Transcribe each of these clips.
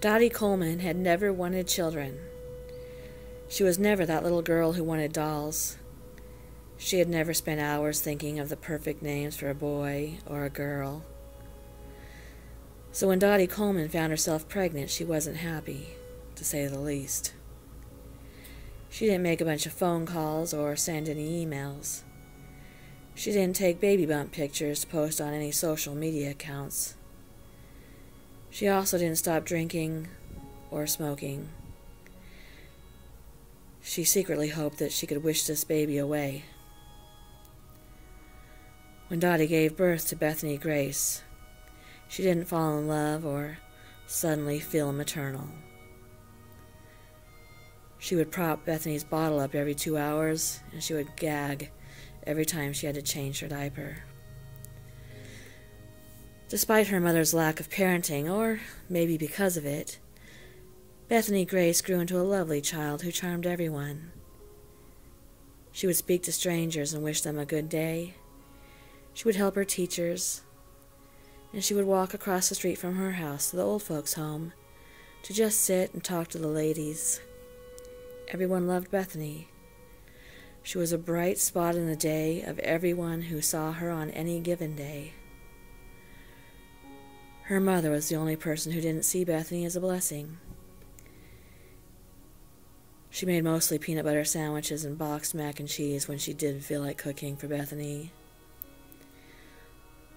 Dottie Coleman had never wanted children. She was never that little girl who wanted dolls. She had never spent hours thinking of the perfect names for a boy or a girl. So when Dottie Coleman found herself pregnant, she wasn't happy, to say the least. She didn't make a bunch of phone calls or send any emails. She didn't take baby bump pictures to post on any social media accounts. She also didn't stop drinking or smoking. She secretly hoped that she could wish this baby away. When Dottie gave birth to Bethany Grace, she didn't fall in love or suddenly feel maternal. She would prop Bethany's bottle up every 2 hours, and she would gag every time she had to change her diaper. Despite her mother's lack of parenting, or maybe because of it, Bethany Grace grew into a lovely child who charmed everyone. She would speak to strangers and wish them a good day. She would help her teachers, and she would walk across the street from her house to the old folks' home to just sit and talk to the ladies. Everyone loved Bethany. She was a bright spot in the day of everyone who saw her on any given day. Her mother was the only person who didn't see Bethany as a blessing. She made mostly peanut butter sandwiches and boxed mac and cheese when she did feel like cooking for Bethany.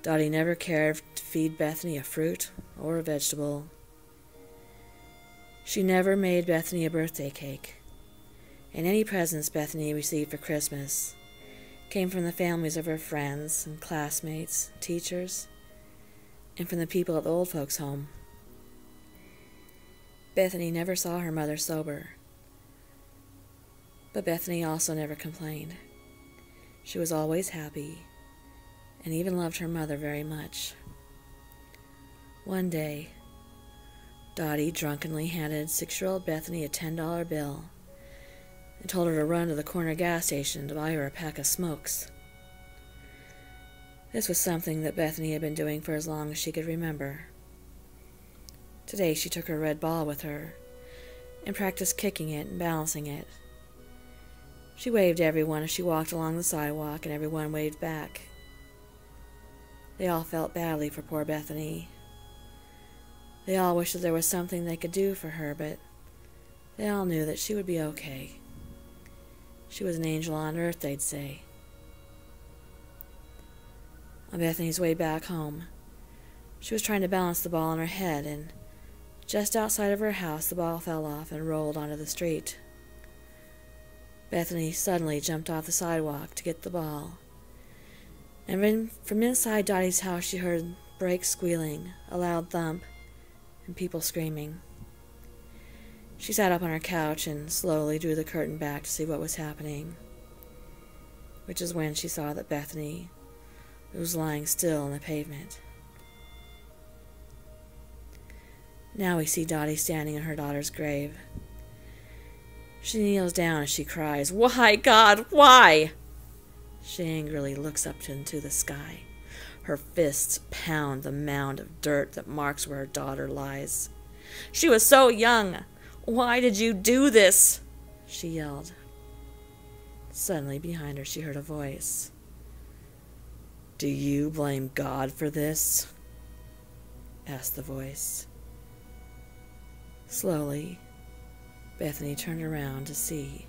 Dottie never cared to feed Bethany a fruit or a vegetable. She never made Bethany a birthday cake, and any presents Bethany received for Christmas came from the families of her friends and classmates, teachers, and from the people at the old folks' home. Bethany never saw her mother sober, but Bethany also never complained. She was always happy, and even loved her mother very much. One day, Dottie drunkenly handed 6-year-old Bethany a $10 bill and told her to run to the corner gas station to buy her a pack of smokes. This was something that Bethany had been doing for as long as she could remember. Today she took her red ball with her and practiced kicking it and balancing it. She waved to everyone as she walked along the sidewalk, and everyone waved back. They all felt badly for poor Bethany. They all wished that there was something they could do for her, but they all knew that she would be okay. She was an angel on earth, they'd say. On Bethany's way back home, she was trying to balance the ball on her head, and just outside of her house the ball fell off and rolled onto the street. Bethany suddenly jumped off the sidewalk to get the ball, and from inside Dottie's house she heard brakes squealing, a loud thump, and people screaming. She sat up on her couch and slowly drew the curtain back to see what was happening, which is when she saw that Bethany was lying still on the pavement. Now we see Dottie standing in her daughter's grave. She kneels down as she cries, "Why, God, why?" She angrily looks up into the sky. Her fists pound the mound of dirt that marks where her daughter lies. "She was so young. Why did you do this?" she yelled. Suddenly behind her she heard a voice. "Do you blame God for this?" asked the voice. Slowly, Bethany turned around to see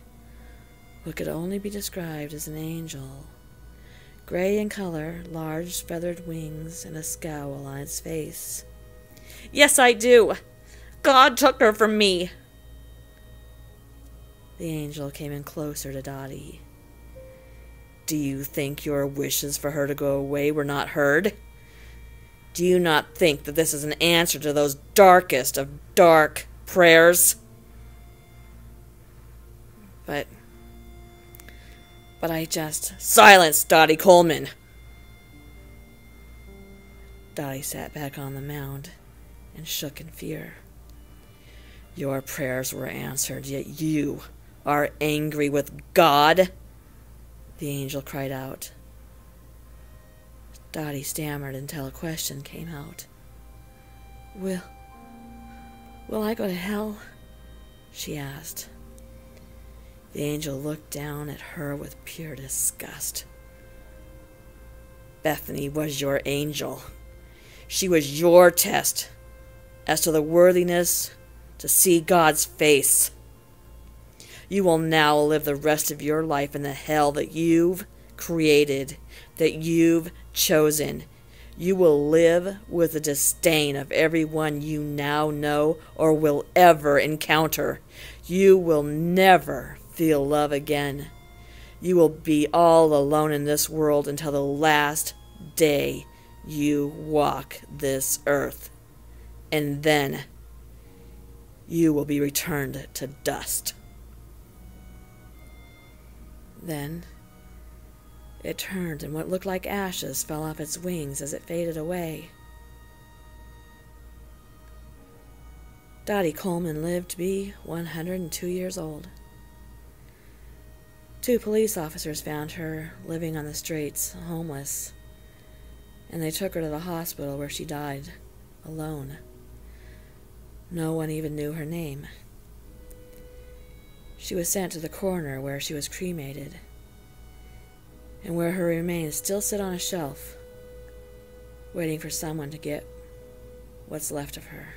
what could only be described as an angel. Gray in color, large feathered wings, and a scowl on its face. "Yes, I do. God took her from me." The angel came in closer to Dottie. "Do you think your wishes for her to go away were not heard? Do you not think that this is an answer to those darkest of dark prayers?" But I just... "Silence, Dottie Coleman!" Dottie sat back on the mound and shook in fear. "Your prayers were answered, yet you are angry with God?" the angel cried out. Dottie stammered until a question came out. Will I go to hell? She asked. The angel looked down at her with pure disgust. Bethany was your angel. She was your test as to the worthiness to see God's face. You will now live the rest of your life in the hell that you've created, that you've chosen. You will live with the disdain of everyone you now know or will ever encounter. You will never feel love again. You will be all alone in this world until the last day you walk this earth. And then you will be returned to dust. Then it turned, and what looked like ashes fell off its wings as it faded away. Dottie Coleman lived to be 102 years old. 2 police officers found her living on the streets, homeless, and they took her to the hospital where she died, alone. No one even knew her name. She was sent to the coroner where she was cremated, and where her remains still sit on a shelf, waiting for someone to get what's left of her.